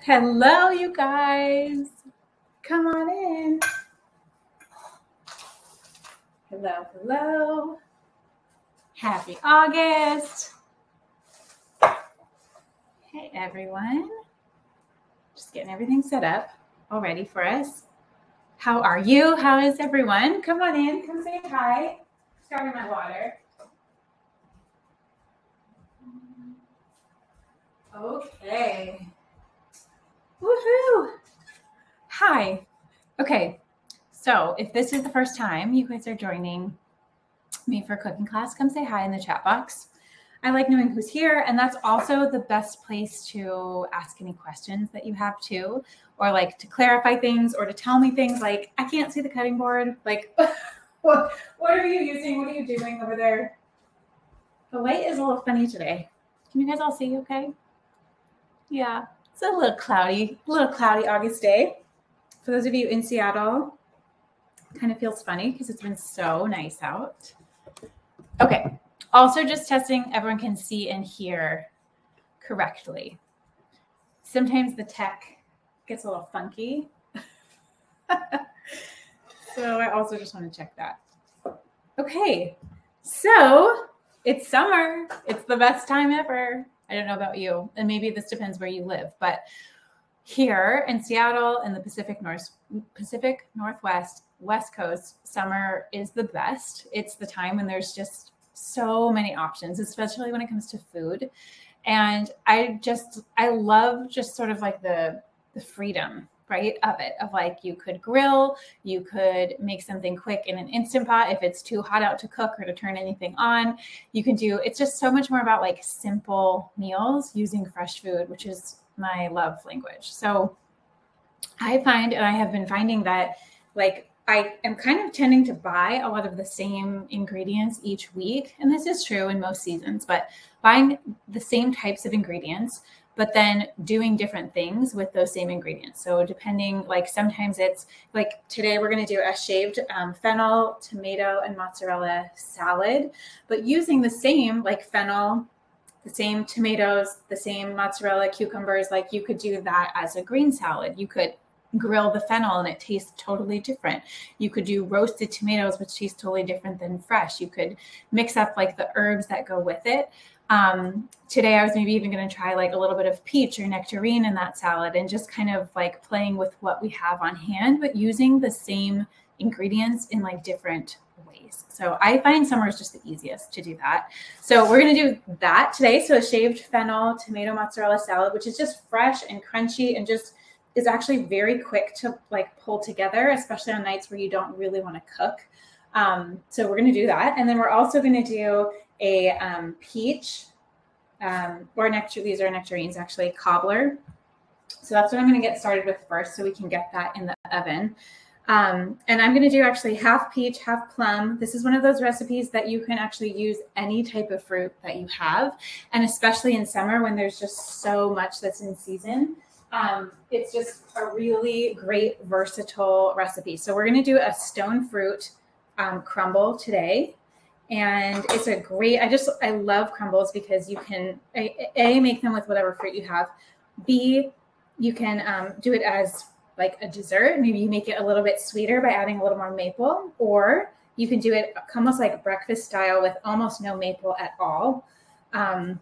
Hello, you guys. Come on in. Hello, hello. Happy August. Hey, everyone. Just getting everything set up all ready for us. How are you? How is everyone? Come on in. Come say hi. Starting my water. Okay. Woohoo! Hi. Okay, so if this is the first time you guys are joining me for cooking class, come say hi in the chat box. I like knowing who's here, and that's also the best place to ask any questions that you have too, or like to clarify things or to tell me things like, I can't see the cutting board. Like, what are you using? What are you doing over there? The light is a little funny today. Can you guys all see okay? Yeah, it's a little cloudy August day. For those of you in Seattle, kind of feels funny because it's been so nice out. Okay, also just testing everyone can see and hear correctly. Sometimes the tech gets a little funky. So I also just want to check that. Okay, so it's summer. It's the best time ever. I don't know about you, and maybe this depends where you live, but here in Seattle and the Pacific Northwest, West Coast, summer is the best. It's the time when there's just so many options, especially when it comes to food. And I love just sort of like the freedom, right, of it, of like you could grill, you could make something quick in an Instant Pot if it's too hot out to cook or to turn anything on. You can do, it's just so much more about like simple meals using fresh food, which is my love language. So I find, and I have been finding that like I am kind of tending to buy a lot of the same ingredients each week. And this is true in most seasons, but buying the same types of ingredients, but then doing different things with those same ingredients. So depending, like sometimes it's like today we're going to do a shaved fennel, tomato, and mozzarella salad, but using the same like fennel, the same tomatoes, the same mozzarella, cucumbers, like you could do that as a green salad. You could grill the fennel and it tastes totally different. You could do roasted tomatoes, which taste totally different than fresh. You could mix up like the herbs that go with it. Today I was maybe even going to try like a little bit of peach or nectarine in that salad and just kind of like playing with what we have on hand, but using the same ingredients in like different ways. So I find summer is just the easiest to do that. So we're going to do that today. So a shaved fennel, tomato, mozzarella salad, which is just fresh and crunchy and just is actually very quick to like pull together, especially on nights where you don't really want to cook. So we're going to do that. And then we're also going to do a peach or these are nectarines, actually, cobbler. So that's what I'm going to get started with first so we can get that in the oven. And I'm going to do actually half peach, half plum. This is one of those recipes that you can actually use any type of fruit that you have. And especially in summer when there's just so much that's in season. It's just a really great, versatile recipe. So we're going to do a stone fruit crumble today. And it's a great, I love crumbles because you can, A, make them with whatever fruit you have. B, you can do it as like a dessert. Maybe you make it a little bit sweeter by adding a little more maple, or you can do it almost like breakfast style with almost no maple at all. And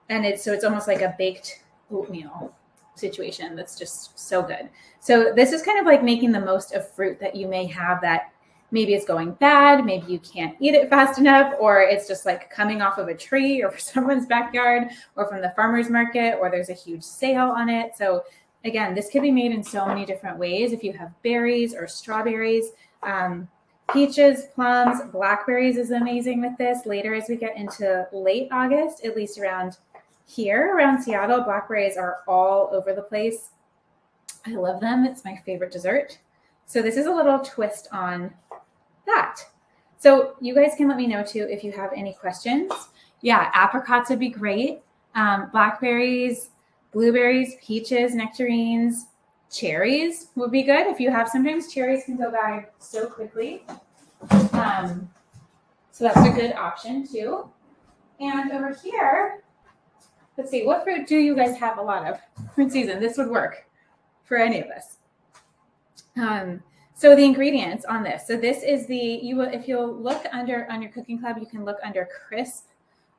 it's almost like a baked oatmeal situation that's just so good. So this is kind of like making the most of fruit that you may have that maybe it's going bad, maybe you can't eat it fast enough, or it's just like coming off of a tree or someone's backyard or from the farmer's market, or there's a huge sale on it. So again, this can be made in so many different ways. If you have berries or strawberries, peaches, plums, blackberries is amazing with this. Later as we get into late August, at least around here, around Seattle, blackberries are all over the place. I love them. It's my favorite dessert. So this is a little twist on that. So you guys can let me know too if you have any questions. Yeah, apricots would be great. Blackberries, blueberries, peaches, nectarines, cherries would be good. If you have, sometimes cherries can go by so quickly. So that's a good option too. And over here, let's see, what fruit do you guys have a lot of? Fruit season, this would work for any of us. So the ingredients on this. So this is if you'll look on your cooking club, you can look under crisp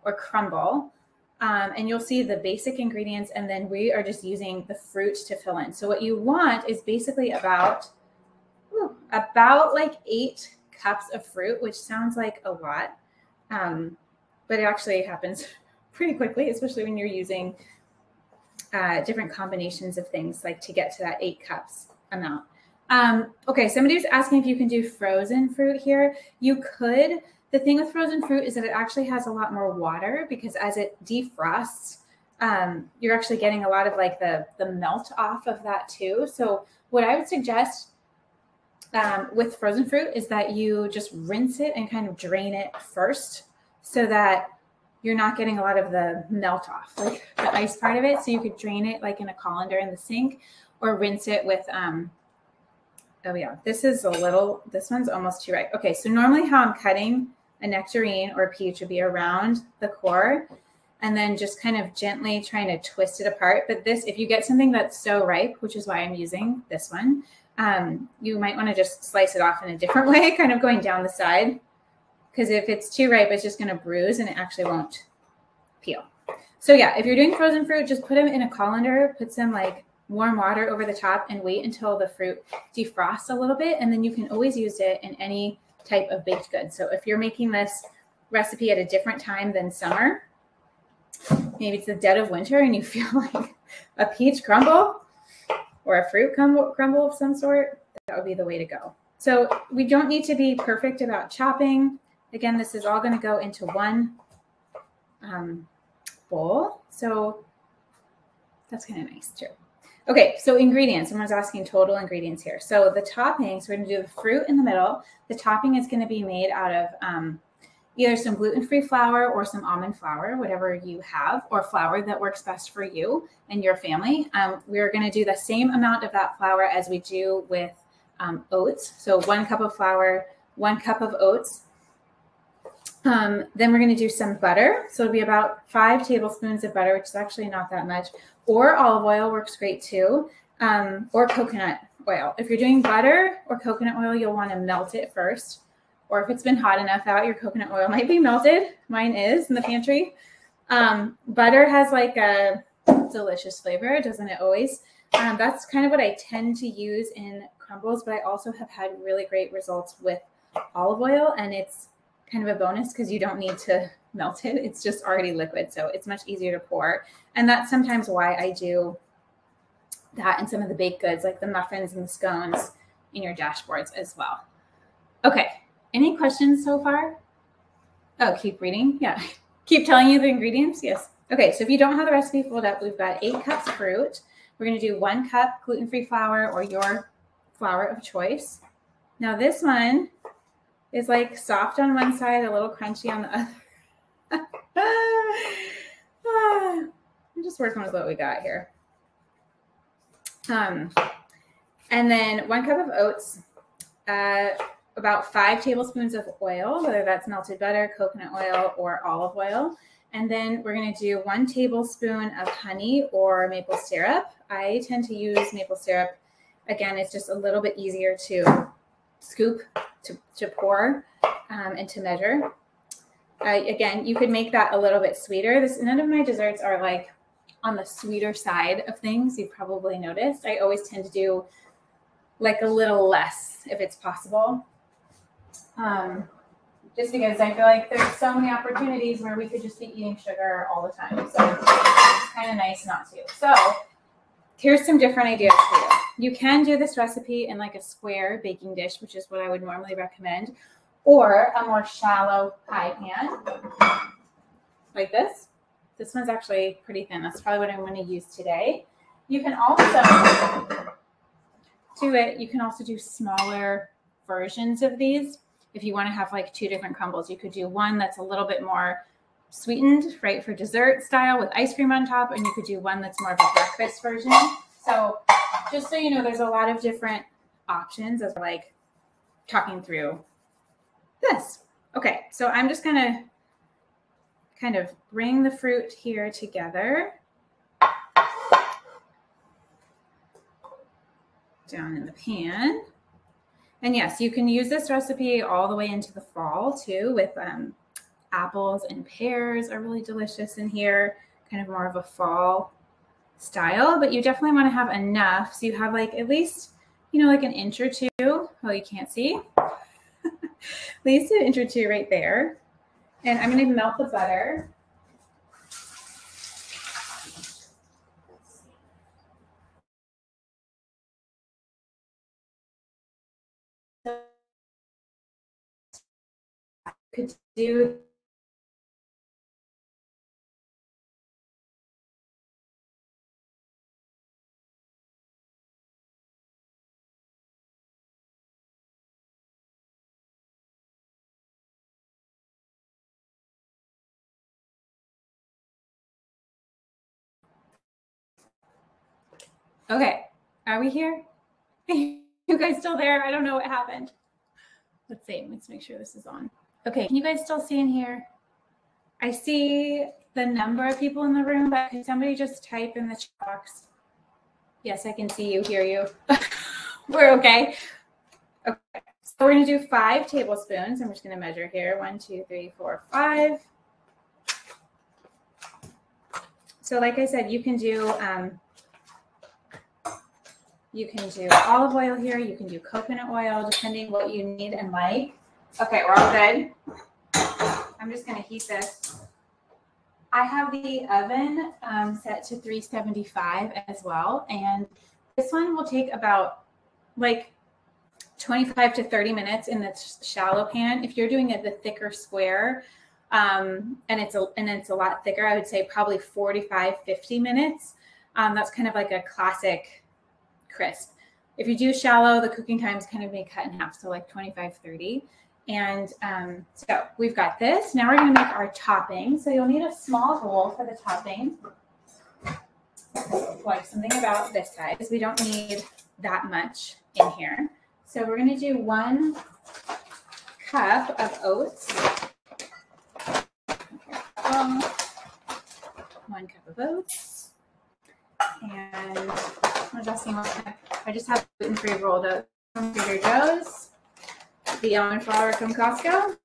or crumble, and you'll see the basic ingredients. And then we are just using the fruit to fill in. So what you want is basically about like 8 cups of fruit, which sounds like a lot. But it actually happens pretty quickly, especially when you're using different combinations of things, like to get to that 8 cups amount. Okay, somebody was asking if you can do frozen fruit here. You could. The thing with frozen fruit is that it actually has a lot more water, because as it defrosts, you're actually getting a lot of like the melt off of that too. So what I would suggest with frozen fruit is that you just rinse it and kind of drain it first, so that you're not getting a lot of the melt off, like the ice part of it. So you could drain it like in a colander in the sink, or rinse it with oh yeah, this one's almost too ripe. Okay, so normally how I'm cutting a nectarine or a peach would be around the core, and then just kind of gently trying to twist it apart. But this, if you get something that's so ripe, which is why I'm using this one, you might want to just slice it off in a different way, kind of going down the side. Because if it's too ripe, it's just going to bruise and it actually won't peel. So yeah, if you're doing frozen fruit, just put them in a colander, put some like warm water over the top, and wait until the fruit defrosts a little bit. And then you can always use it in any type of baked good. So if you're making this recipe at a different time than summer, maybe it's the dead of winter and you feel like a peach crumble or a fruit crumble of some sort, that would be the way to go. So we don't need to be perfect about chopping. Again, this is all going to go into one bowl. So that's kind of nice too. Okay, so ingredients. Someone's asking total ingredients here. So the toppings, we're going to do the fruit in the middle. The topping is going to be made out of either some gluten-free flour or some almond flour, whatever you have, or flour that works best for you and your family. We're going to do the same amount of that flour as we do with oats. So 1 cup of flour, 1 cup of oats. Then we're going to do some butter. So it'll be about 5 tablespoons of butter, which is actually not that much. Or olive oil works great too. Or coconut oil. If you're doing butter or coconut oil, you'll want to melt it first. Or if it's been hot enough out, your coconut oil might be melted. Mine is in the pantry. Butter has like a delicious flavor, doesn't it always? That's kind of what I tend to use in crumbles, but I also have had really great results with olive oil, and it's kind of a bonus because you don't need to melt it. It's just already liquid, so it's much easier to pour. And that's sometimes why I do that in some of the baked goods, like the muffins and the scones in your dashboards as well. Okay, any questions so far? Oh, keep reading. Yeah, keep telling you the ingredients. Yes. Okay, so if you don't have the recipe pulled up, we've got 8 cups fruit. We're going to do 1 cup gluten-free flour or your flour of choice. Now this one is like soft on one side, a little crunchy on the other. I'm just working with what we got here. And then 1 cup of oats, about 5 tablespoons of oil, whether that's melted butter, coconut oil, or olive oil. And then we're going to do 1 tablespoon of honey or maple syrup. I tend to use maple syrup. Again, it's just a little bit easier to scoop, to pour, and to measure. Again, you could make that a little bit sweeter. None of my desserts are like on the sweeter side of things. You've probably noticed. I always tend to do like a little less if it's possible. Just because I feel like there's so many opportunities where we could just be eating sugar all the time. So it's kind of nice not to. So here's some different ideas for you. You can do this recipe in like a square baking dish, which is what I would normally recommend, or a more shallow pie pan like this. This one's actually pretty thin. That's probably what I'm going to use today. You can also do smaller versions of these. If you want to have like 2 different crumbles, you could do one that's a little bit more sweetened, right, for dessert style with ice cream on top, and you could do one that's more of a breakfast version. So just so you know, there's a lot of different options as like talking through this. Okay, so I'm just gonna kind of bring the fruit here together. Down in the pan. And yes, you can use this recipe all the way into the fall too, with apples and pears are really delicious in here, kind of more of a fall style, but you definitely want to have enough so you have like at least, you know, like an inch or two. Oh, you can't see. At least an inch or two right there. And I'm going to melt the butter. Could do okay, are we here? You guys still there? I don't know what happened. Let's see. Let's make sure this is on. Okay, can you guys still see in here? I see the number of people in the room, but can somebody just type in the chat box? Yes, I can see you, hear you. We're okay. Okay, so we're going to do 5 tablespoons. I'm just going to measure here. 1, 2, 3, 4, 5. So like I said, you can do olive oil here. You can do coconut oil, depending what you need and like. Okay, we're all good. I'm just going to heat this. I have the oven set to 375 as well. And this one will take about like 25 to 30 minutes in the shallow pan. If you're doing it the thicker square, and it's a lot thicker, I would say probably 45, 50 minutes. That's kind of like a classic crisp. If you do shallow, the cooking times kind of may cut in half, so like 25, 30. And so we've got this. Now we're going to make our topping. So you'll need a small bowl for the topping, like something about this size. We don't need that much in here. So we're going to do 1 cup of oats. 1 cup of oats. And I'm adjusting I just have gluten-free rolled oats from Trader Joe's. The almond flour from Costco.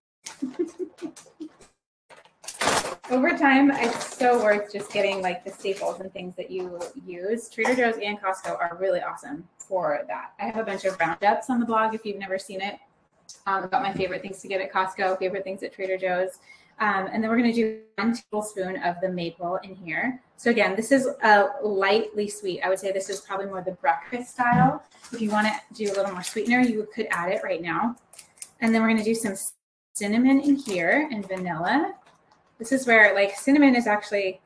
Over time, it's so worth just getting like the staples and things that you use. Trader Joe's and Costco are really awesome for that. I have a bunch of roundups on the blog if you've never seen it, about my favorite things to get at Costco, favorite things at Trader Joe's. And then we're going to do 1 tablespoon of the maple in here. So again, this is lightly sweet. I would say this is probably more the breakfast style. If you want to do a little more sweetener, you could add it right now. And then we're going to do some cinnamon in here and vanilla. This is where like cinnamon is actually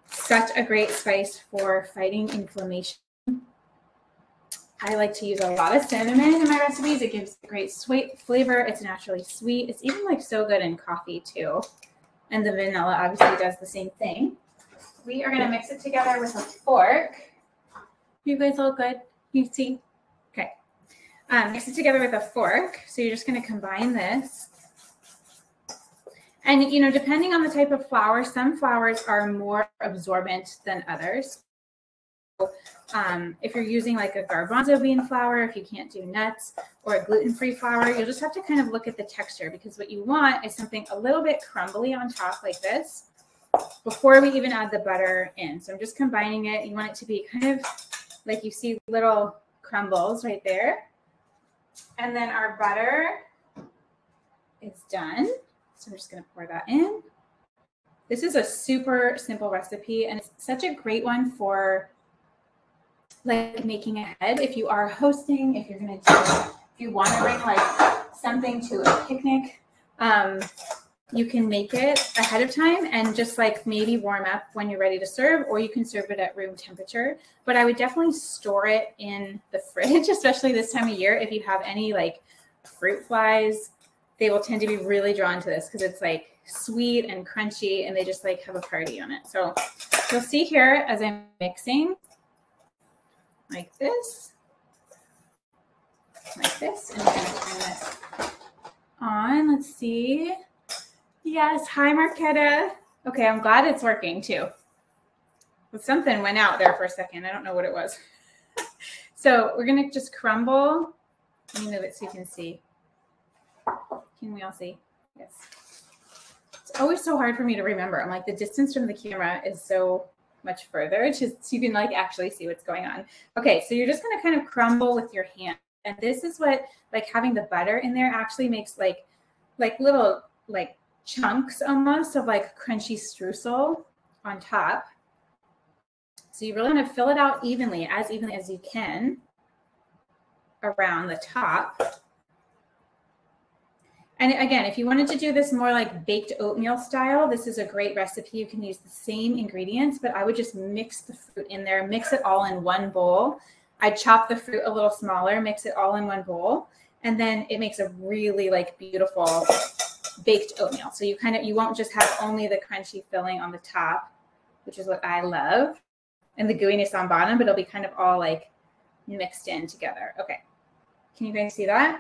such a great spice for fighting inflammation. I like to use a lot of cinnamon in my recipes. It gives a great sweet flavor. It's naturally sweet. It's even like so good in coffee too. And the vanilla obviously does the same thing. We are going to mix it together with a fork. You guys all good? You see? Okay. Mix it together with a fork. So you're just going to combine this. And, you know, depending on the type of flour, some flours are more absorbent than others. If you're using like a garbanzo bean flour, if you can't do nuts, or a gluten-free flour, you'll just have to kind of look at the texture, because what you want is something a little bit crumbly on top like this before we even add the butter in. So I'm just combining it. You want it to be kind of like you see little crumbles right there. And then our butter is done. So I'm just going to pour that in. This is a super simple recipe, and it's such a great one for like making ahead. If you are hosting, if you're going to do, if you want to bring like something to a picnic, you can make it ahead of time and just like maybe warm up when you're ready to serve, or you can serve it at room temperature. But I would definitely store it in the fridge, especially this time of year. If you have any like fruit flies, they will tend to be really drawn to this because it's like sweet and crunchy, and they just like have a party on it. So you'll see here as I'm mixing like this, and I'm going to turn this on. Let's see. Yes, hi Marquetta. Okay, I'm glad it's working too. But something went out there for a second. I don't know what it was. So we're gonna just crumble. Let me move it so you can see. Can we all see? Yes. It's always so hard for me to remember. I'm like, the distance from the camera is so much further, just so you can like actually see what's going on. Okay, so you're just gonna kind of crumble with your hand. And this is what, like, having the butter in there actually makes like little like chunks almost of like crunchy streusel on top. So you really want to fill it out evenly as you can around the top. And again, if you wanted to do this more like baked oatmeal style, this is a great recipe. You can use the same ingredients, but I would just mix the fruit in there, mix it all in one bowl. I'd chop the fruit a little smaller, mix it all in one bowl, and then it makes a really like beautiful baked oatmeal. So you won't just have only the crunchy filling on the top, which is what I love, and the gooiness on bottom, but it'll be kind of all like mixed in together. Okay. Can you guys see that?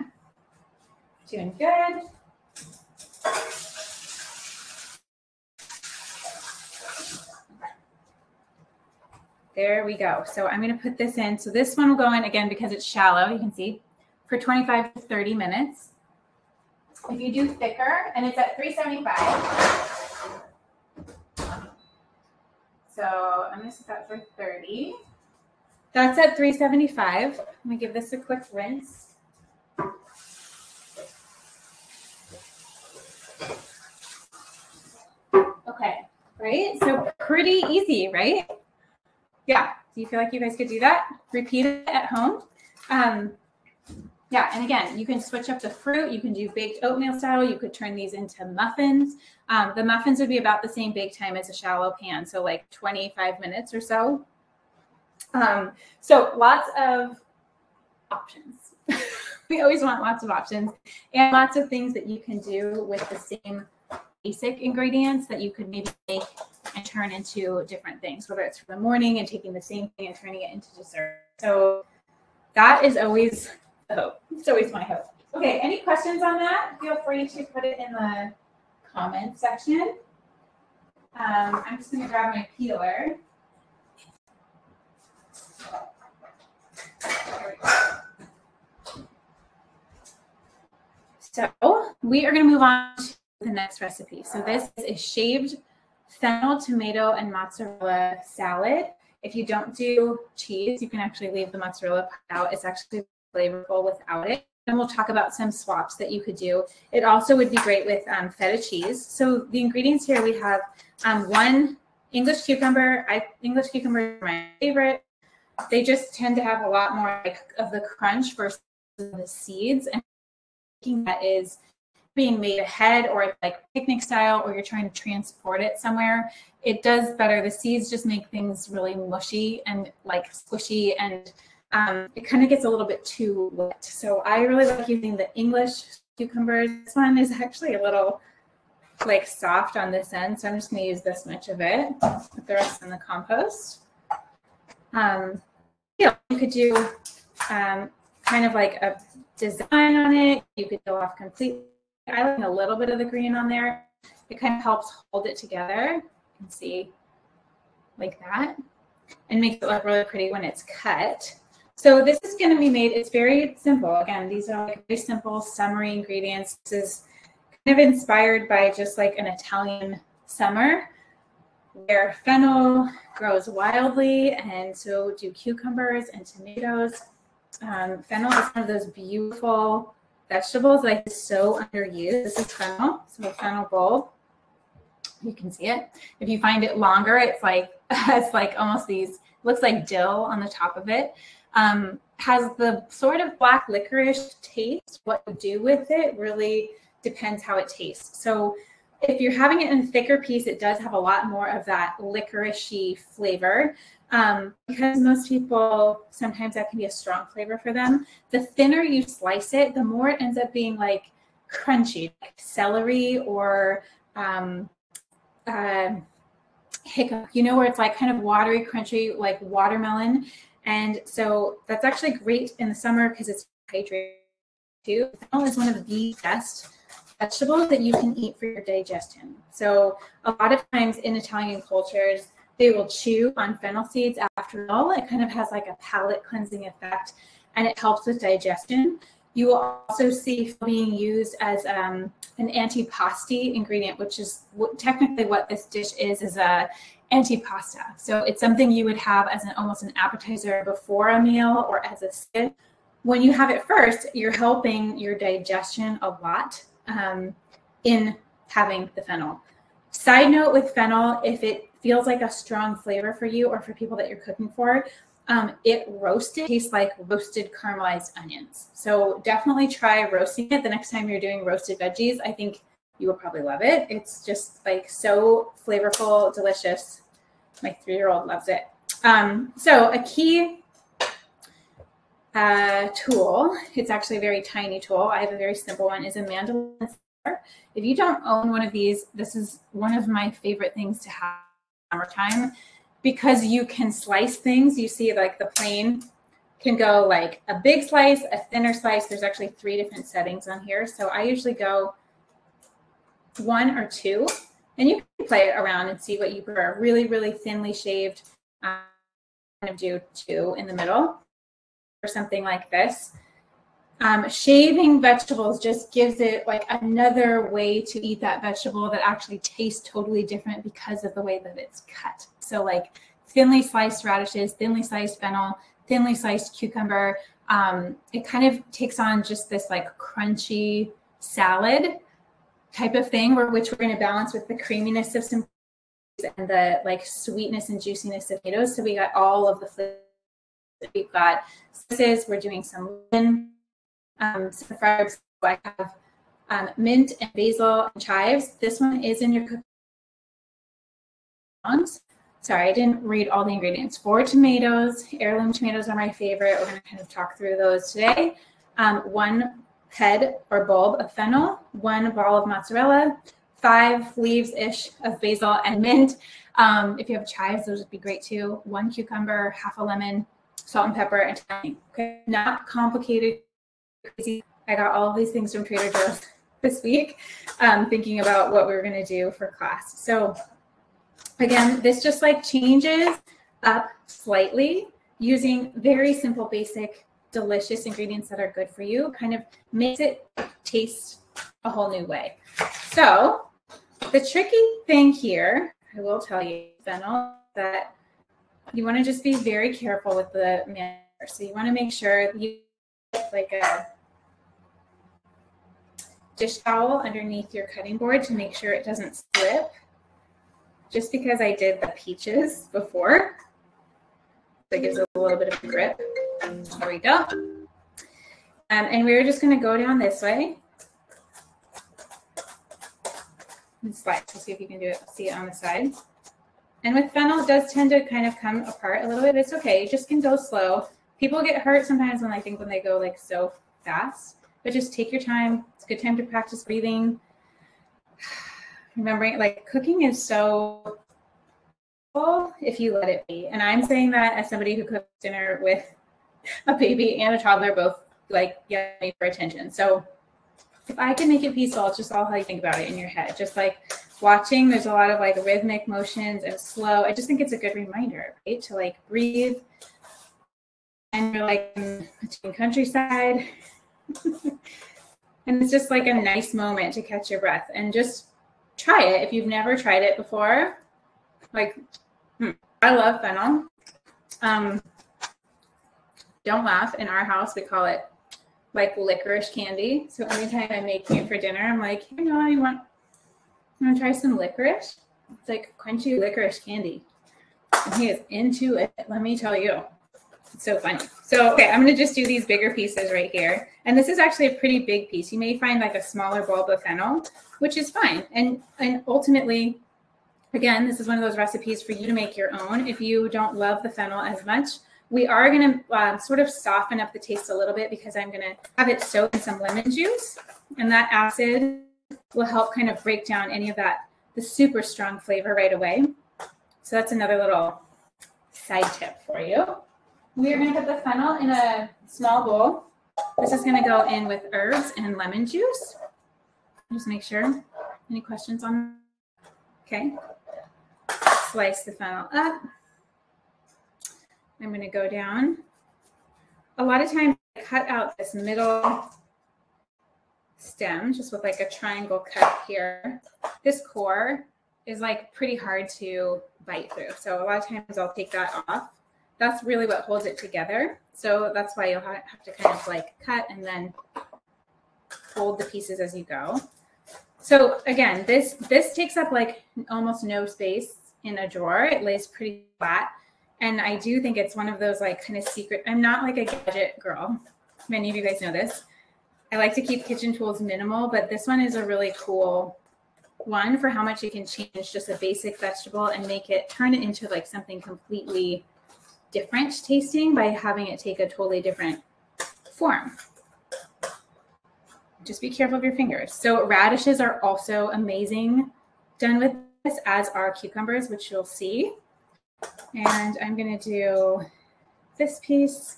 Doing good. There we go. So I'm going to put this in. So this one will go in again because it's shallow, you can see, for 25 to 30 minutes. If you do thicker, and it's at 375. So I'm going to set that for 30. That's at 375. Let me give this a quick rinse. Okay, right? So pretty easy, right? Yeah. Do you feel like you guys could do that? Repeat it at home. Yeah, and again, you can switch up the fruit. You can do baked oatmeal style. You could turn these into muffins. The muffins would be about the same bake time as a shallow pan, so like 25 minutes or so. So lots of options. We always want lots of options and lots of things that you can do with the same basic ingredients that you could maybe make and turn into different things, whether it's for the morning and taking the same thing and turning it into dessert. So that is always the hope. It's always my hope. Okay, any questions on that? Feel free to put it in the comments section. I'm just going to grab my peeler. So we are going to move on to the next recipe. So this is a shaved fennel, tomato, and mozzarella salad. If you don't do cheese, you can actually leave the mozzarella out. It's actually flavorful without it. And we'll talk about some swaps that you could do. It also would be great with feta cheese. So the ingredients here, we have one English cucumber. English cucumber is my favorite. They just tend to have a lot more of the crunch versus the seeds. And that is being made ahead or like picnic style, or you're trying to transport it somewhere, it does better. The seeds just make things really mushy and like squishy, and it kind of gets a little bit too wet. So I really like using the English cucumbers. This one is actually a little like soft on this end, so I'm just going to use this much of it. Put the rest in the compost. Yeah, you could do kind of like a design on it. You could go off completely. I like a little bit of the green on there. It kind of helps hold it together. You can see like that, and makes it look really pretty when it's cut. So this is going to be made, it's very simple. Again, these are like very simple summery ingredients. This is kind of inspired by just like an Italian summer where fennel grows wildly, and so do cucumbers and tomatoes. Fennel is one of those beautiful vegetables that is so underused. This is fennel, so a fennel bulb. You can see it. If you find it longer, it's like almost these, looks like dill on the top of it. Has the sort of black licorice taste. What you do with it really depends how it tastes. So if you're having it in a thicker piece, it does have a lot more of that licoricey flavor. Because most people, sometimes that can be a strong flavor for them. The thinner you slice it, the more it ends up being like crunchy, like celery or hiccup, you know, where it's like kind of watery, crunchy, like watermelon. And so that's actually great in the summer because it's hydrated too. Fennel is one of the best vegetables that you can eat for your digestion. So a lot of times in Italian cultures, they will chew on fennel seeds after meal. It kind of has like a palate cleansing effect, and it helps with digestion. You will also see being used as an antipasti ingredient, which is technically what this dish is a antipasta. So it's something you would have as almost an appetizer before a meal or as a sip. When you have it first, you're helping your digestion a lot in having the fennel. Side note with fennel, if it feels like a strong flavor for you or for people that you're cooking for, it roasted tastes like roasted caramelized onions. So definitely try roasting it the next time you're doing roasted veggies. I think you will probably love it. It's just like so flavorful, delicious. My 3-year-old loves it. So a key tool, it's actually a very tiny tool. I have a very simple one, is a mandolin. If you don't own one of these, this is one of my favorite things to have in summertime, because you can slice things. You see like the plain can go like a big slice, a thinner slice. There's actually 3 different settings on here. So I usually go 1 or 2, and you can play it around and see what you prefer. Really, really thinly shaved, kind of do 2 in the middle or something like this. Shaving vegetables just gives it like another way to eat that vegetable that actually tastes totally different because of the way that it's cut. So like thinly sliced radishes, thinly sliced fennel, thinly sliced cucumber. It kind of takes on just this like crunchy salad type of thing, which we're going to balance with the creaminess of some and the like sweetness and juiciness of tomatoes. So we got all of the flavors. We've got sauces. We're doing some lemon, some herbs. I have mint and basil and chives. This one is in your cooking. Sorry, I didn't read all the ingredients. 4 tomatoes. Heirloom tomatoes are my favorite. We're going to kind of talk through those today. 1 head or bulb of fennel, 1 ball of mozzarella, 5 leaves-ish of basil and mint. If you have chives, those would be great too. 1 cucumber, half a lemon, salt and pepper, and thyme. Okay, not complicated, crazy. I got all of these things from Trader Joe's this week, thinking about what we were going to do for class. So again, this just like changes up slightly using very simple, basic, delicious ingredients that are good for you, kind of makes it taste a whole new way. So the tricky thing here, I will tell you, fennel, that you want to just be very careful with the manner. So you want to make sure you like a dish towel underneath your cutting board to make sure it doesn't slip. Just because I did the peaches before, that gives it a little bit of a grip. There we go. And we're just going to go down this way and slide to see if you can do it. See it on the side. And with fennel, it does tend to kind of come apart a little bit. It's okay. You just can go slow. People get hurt sometimes when they go like so fast. But just take your time. It's a good time to practice breathing. Remembering, like, cooking is so cool if you let it be. And I'm saying that as somebody who cooks dinner with a baby and a toddler, both like get me for attention. So if I can make it peaceful, it's just all how you think about it in your head. Just like watching, there's a lot of like rhythmic motions and slow. I just think it's a good reminder, right? To like breathe. And you're like in countryside. And it's just like a nice moment to catch your breath and just try it. If you've never tried it before, like, I love fennel. Don't laugh. In our house, we call it like licorice candy. So anytime I'm making it for dinner, I'm like, you know, you want to try some licorice? It's like crunchy licorice candy. And he is into it, let me tell you. It's so funny. So, okay, I'm going to just do these bigger pieces right here. And this is actually a pretty big piece. You may find like a smaller bulb of fennel, which is fine. And ultimately, again, this is one of those recipes for you to make your own. If you don't love the fennel as much, we are going to sort of soften up the taste a little bit because I'm going to have it soak in some lemon juice. And that acid will help kind of break down any of that, the super strong flavor right away. So that's another little side tip for you. We are going to put the fennel in a small bowl. This is going to go in with herbs and lemon juice. Just make sure. Any questions on that? Okay. Slice the fennel up. I'm going to go down. A lot of times I cut out this middle stem just with like a triangle cut here. This core is like pretty hard to bite through. So a lot of times I'll take that off. That's really what holds it together. So that's why you'll have to kind of like cut and then fold the pieces as you go. So again, this takes up like almost no space in a drawer. It lays pretty flat. And I do think it's one of those like kind of secret, I'm not like a gadget girl. Many of you guys know this. I like to keep kitchen tools minimal, but this one is a really cool one for how much you can change just a basic vegetable and turn it into like something completely different tasting by having it take a totally different form. Just be careful of your fingers. So radishes are also amazing done with this, as are cucumbers, which you'll see. And I'm going to do this piece.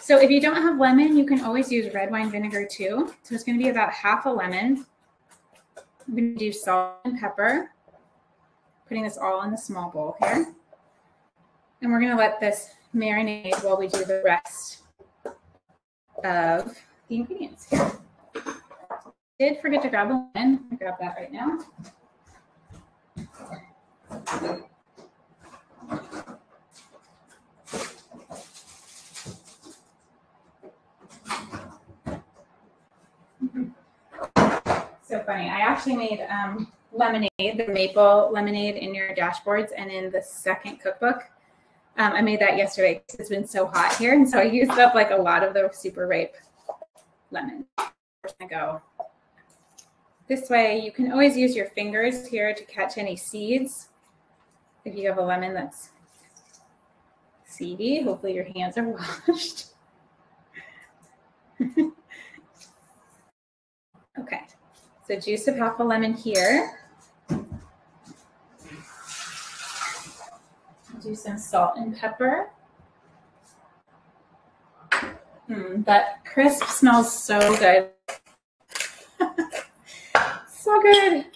So if you don't have lemon, you can always use red wine vinegar too. So it's going to be about half a lemon. I'm going to do salt and pepper, putting this all in the small bowl here. And we're going to let this marinate while we do the rest of the ingredients here. Did forget to grab a lemon. I'll grab that right now. So funny. I actually made lemonade, the maple lemonade in your dashboards and in the second cookbook. I made that yesterday because it's been so hot here. And so I used up like a lot of the super ripe lemon. We're going to go this way. You can always use your fingers here to catch any seeds. If you have a lemon that's seedy, hopefully your hands are washed. Okay, so juice of half a lemon here. Do some salt and pepper. That crisp smells so good. So good.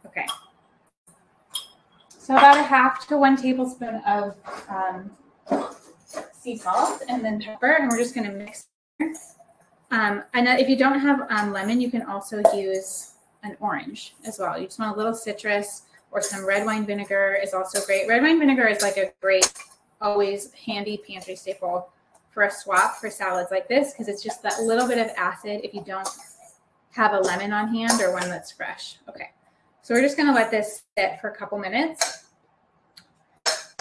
Okay. So about a half to 1 tablespoon of sea salt and then pepper, and we're just going to mix. And if you don't have lemon, you can also use an orange as well. You just want a little citrus, or some red wine vinegar is also great. Red wine vinegar is like a great, always handy pantry staple for a swap for salads like this, because it's just that little bit of acid if you don't have a lemon on hand or one that's fresh. Okay, so we're just going to let this sit for a couple minutes.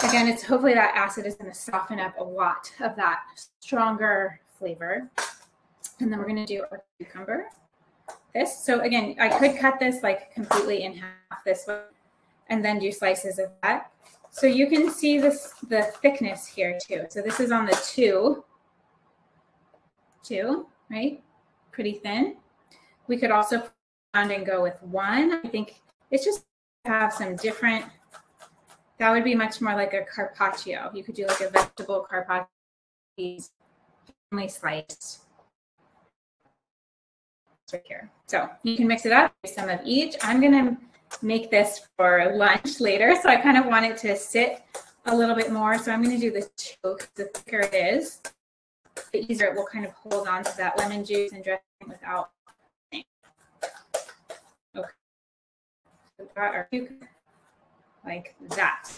Again, it's hopefully that acid is going to soften up a lot of that stronger flavor. And then we're going to do our cucumber. So again, I could cut this like completely in half this way and then do slices of that. So you can see the thickness here too. So this is on the two, right? Pretty thin. We could also put around and go with 1. I think it's just have some different, that would be much more like a carpaccio. You could do like a vegetable carpaccio, finely sliced. Right here. So you can mix it up, some of each. I'm going to make this for lunch later, so I kind of want it to sit a little bit more. So I'm going to do this too, because the thicker it is, the easier it will kind of hold on to that lemon juice and dressing without. Okay, so got our cucumber like that.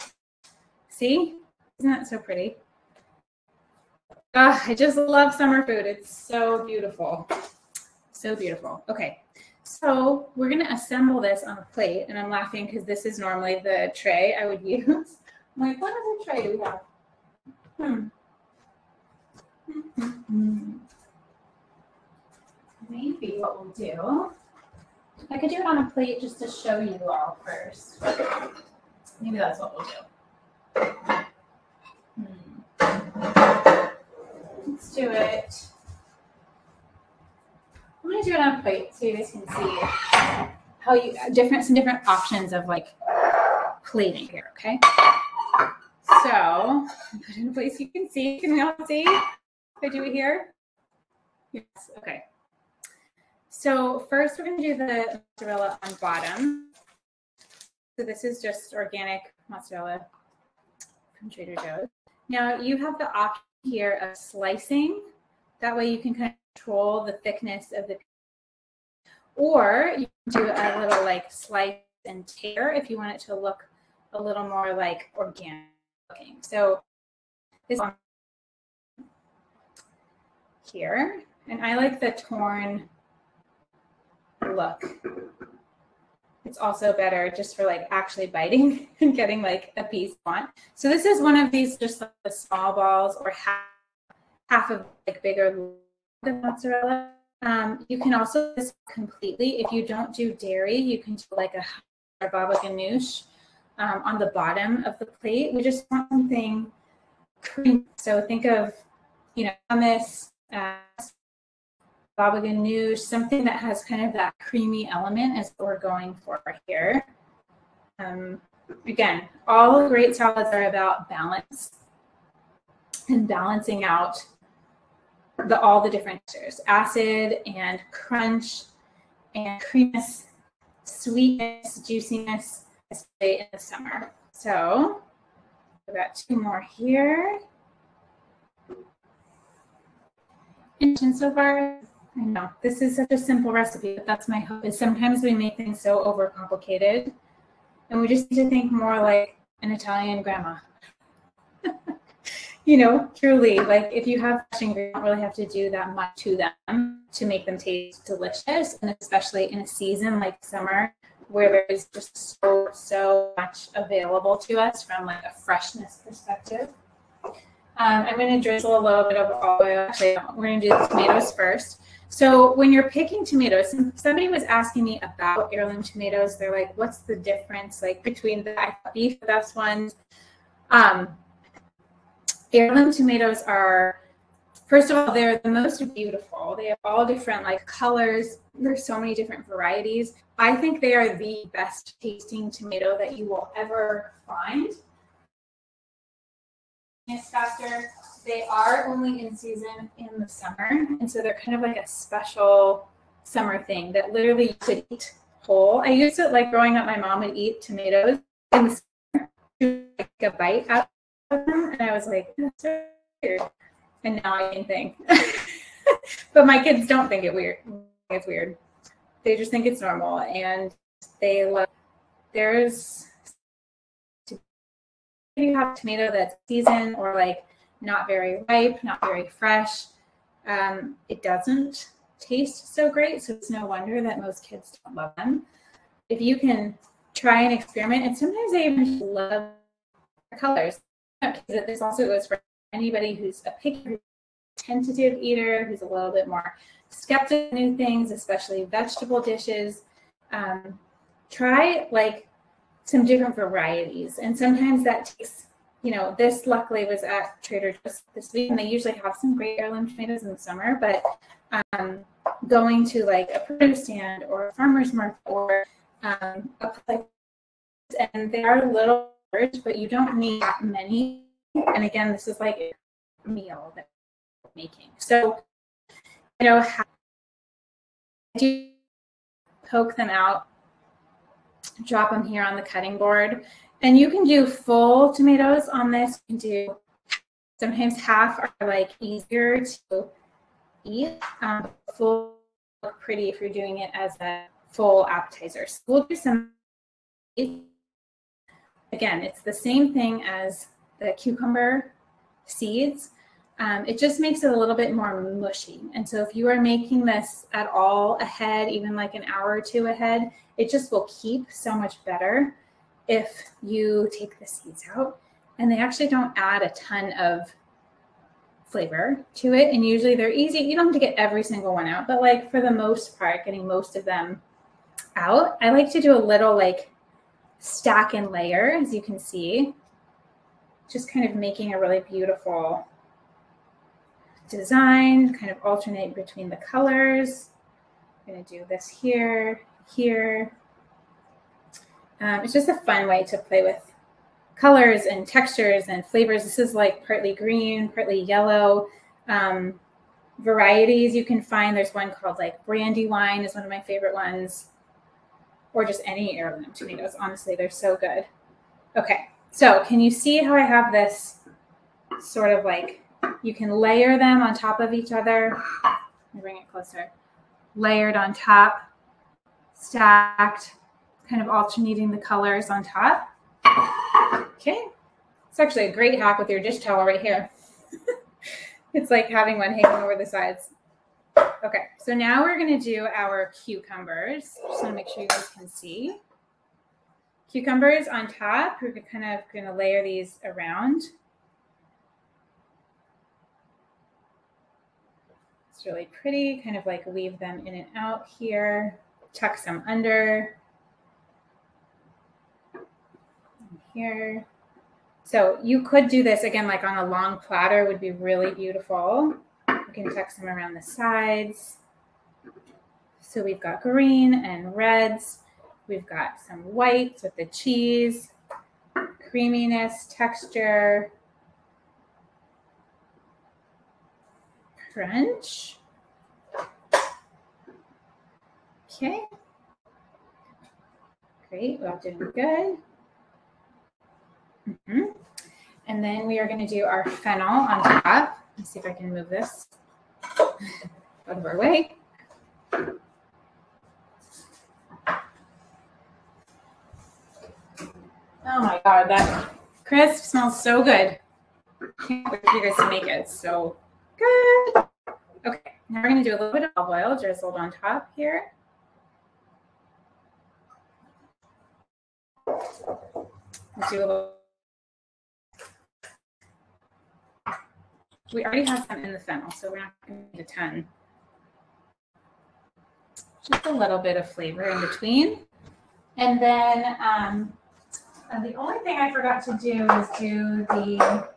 See, isn't that so pretty? I just love summer food. It's so beautiful. So beautiful. Okay, so we're going to assemble this on a plate, and I'm laughing because this is normally the tray I would use. I'm like, what other tray do we have? Maybe what we'll do, I could do it on a plate just to show you all first. Maybe that's what we'll do. Let's do it. I'm going to do it on a plate so you guys can see how some different options of like plating here, okay? So put it in a place you can see. Can we all see? If I do it here? Yes, okay. So first we're going to do the mozzarella on bottom. So this is just organic mozzarella from Trader Joe's. Now you have the option here of slicing. That way you can kind of control the thickness of the, or you can do a little like slice and tear if you want it to look a little more like organic looking. So this one here, and I like the torn look. It's also better just for like actually biting and getting like a piece you want. So this is one of these just like the small balls or half of like bigger mozzarella. You can also do this completely. If you don't do dairy, you can do like a baba ganoush on the bottom of the plate. We just want something creamy. So think of, hummus, baba ganoush, something that has kind of that creamy element is what we're going for here. Again, all great salads are about balance and balancing out all the different textures, acid and crunch and creaminess, sweetness, juiciness, especially in the summer. So I've got 2 more here. And so far, I know this is such a simple recipe, but that's my hope, is sometimes we make things so overcomplicated and we just need to think more like an Italian grandma. Truly, like if you have fresh ingredients, you don't really have to do that much to them to make them taste delicious. And especially in a season like summer where there is just so much available to us from like a freshness perspective. I'm going to drizzle a little bit of olive oil. Actually, we're going to do the tomatoes first. So when you're picking tomatoes, somebody was asking me about heirloom tomatoes. They're like, what's the difference like between the beef, the best ones? Heirloom tomatoes are, first of all, they're the most beautiful. They have all different like colors. There's so many different varieties. I think they are the best tasting tomato that you will ever find. It's faster. They are only in season in the summer, and so they're kind of like a special summer thing that literally you could eat whole. I used to, like growing up, my mom would eat tomatoes in the summer, like a bite out of them, and I was like, that's so weird. And now I can think. But my kids don't think it's weird. They just think it's normal, and they love. You have a tomato that's seasoned or like not very ripe, not very fresh, it doesn't taste so great. So it's no wonder that most kids don't love them. If you can try and experiment, and sometimes they even love colors. This also goes for anybody who's a picky, tentative eater, who's a little bit more skeptical of new things, especially vegetable dishes. Try like some different varieties, and sometimes that takes, this luckily was at Trader Joe's this week, and they usually have some great heirloom tomatoes in the summer, but going to like a produce stand or a farmer's market or a place, and they are little large, but you don't need that many. And again, this is like a meal that we're making. So, how do you poke them out? Drop them here on the cutting board, and you can do full tomatoes on this. You can do, sometimes half are like easier to eat. Full look pretty if you're doing it as a full appetizer. So we'll do some. Again, it's the same thing as the cucumber seeds. It just makes it a little bit more mushy. And so if you are making this at all ahead, even like an hour or 2 ahead, it just will keep so much better if you take the seeds out. And they actually don't add a ton of flavor to it. And usually they're easy. You don't have to get every single one out, but like for the most part, getting most of them out. I like to do a little like stack and layer, as you can see, just kind of making a really beautiful design, kind of alternate between the colors. I'm going to do this here. It's just a fun way to play with colors and textures and flavors. This is like partly green, partly yellow. varieties you can find. There's one called like Brandywine is one of my favorite ones, or just any heirloom tomatoes. Honestly, they're so good. Okay, so can you see how I have this sort of like, you can layer them on top of each other. Let me bring it closer. Layered on top, stacked, kind of alternating the colors on top. Okay, it's actually a great hack with your dish towel right here. It's like having one hanging over the sides. Okay, so now we're going to do our cucumbers. Just want to make sure you guys can see. Cucumbers on top. We're kind of going to layer these around. It's really pretty, kind of like weave them in and out here. Tuck some under. Here. So you could do this again, like on a long platter would be really beautiful. You can tuck some around the sides. So we've got green and reds. We've got some whites with the cheese, creaminess, texture, crunch. Okay. Great, we're all doing good. And then we are going to do our fennel on top. Let's see if I can move this out of our way. Oh my God, that crisp smells so good. Can't wait for you guys to make it. It's so good. Okay, now we're going to do a little bit of olive oil drizzled on top here. Let's do a little. We already have some in the fennel, so we're not going to need a ton. Just a little bit of flavor in between. And then the only thing I forgot to do is do the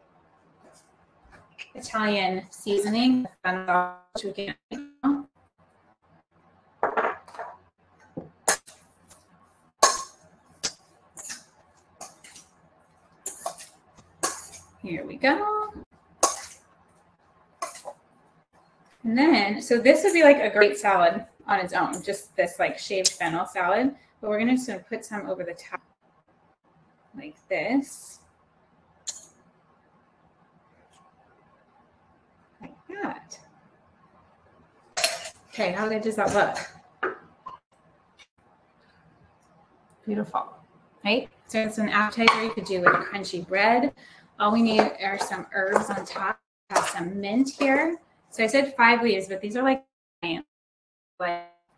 Italian seasoning, which we can. Here we go. And then, so this would be like a great salad on its own, just this like shaved fennel salad. But we're just gonna put some over the top like this. Like that. Okay, how good does that look? Beautiful, right? So it's an appetizer you could do with a crunchy bread. All we need are some herbs on top. Have some mint here. So I said 5 leaves, but these are like, you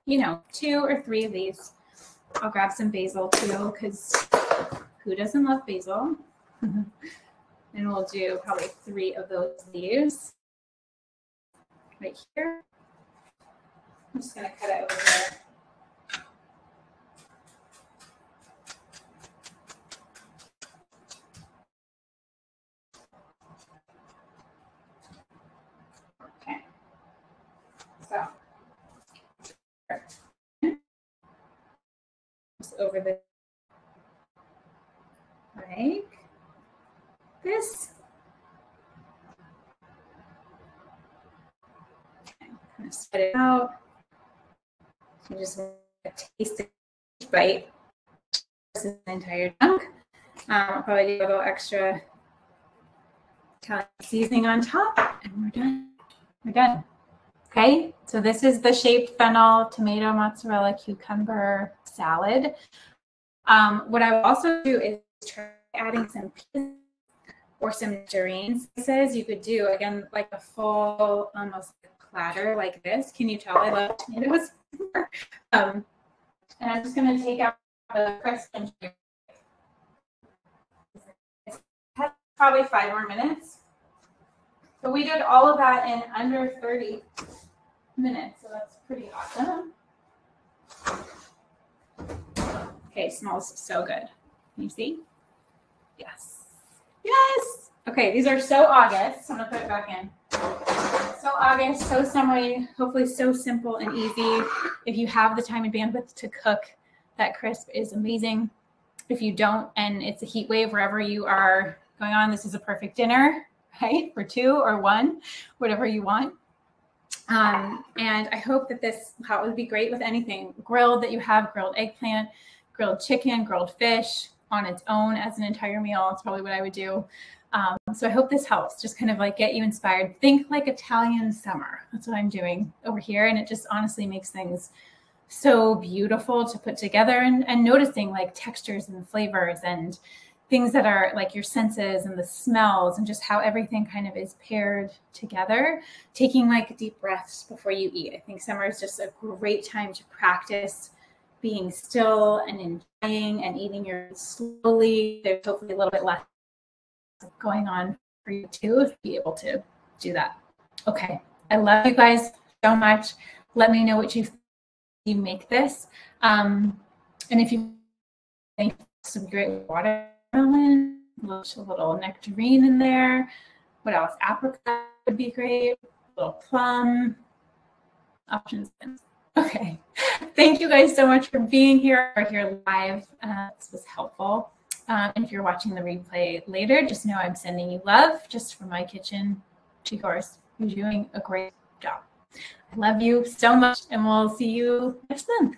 know, 2 or 3 of these. I'll grab some basil too, because who doesn't love basil? And we'll do probably 3 of those leaves right here. I'm just going to cut it over there. So over the like this. Okay, kind of spread it out. So just taste a bite. This is the entire chunk. I'll probably do a little extra Italian seasoning on top, and we're done. We're done. Okay, so this is the shaved fennel, tomato, mozzarella, cucumber salad. What I will also do is try adding some peas or some nectarine slices. You could do, again, like a full, almost platter like this. Can you tell I love tomatoes? And I'm just going to take out the crisp and it's probably 5 more minutes. But we did all of that in under 30 minutes, so that's pretty awesome. Okay, smells so good. Can you see? Yes. Yes! Okay, these are so August. I'm gonna put it back in. So August, so summery, hopefully so simple and easy. If you have the time and bandwidth to cook, that crisp is amazing. If you don't, and it's a heat wave wherever you are going on, this is a perfect dinner, right? For 2 or 1, whatever you want. And I hope that how it would be great with anything grilled that you have, grilled eggplant, grilled chicken, grilled fish on its own as an entire meal. It's probably what I would do. So I hope this helps just kind of like get you inspired. Think like Italian summer. That's what I'm doing over here. And it just honestly makes things so beautiful to put together, and noticing like textures and flavors and things that are like your senses and the smells and just how everything kind of is paired together. Taking like deep breaths before you eat. I think summer is just a great time to practice being still and enjoying and eating your slowly. There's hopefully a little bit less going on for you too, to be able to do that. Okay. I love you guys so much. Let me know what you make this. And if you think some great watermelon, a little nectarine in there. What else? Apricot would be great. A little plum. Options. Okay. Thank you guys so much for being here or here live. This was helpful. And if you're watching the replay later, just know I'm sending you love just from my kitchen to yours. You're doing a great job. I love you so much, and we'll see you next month.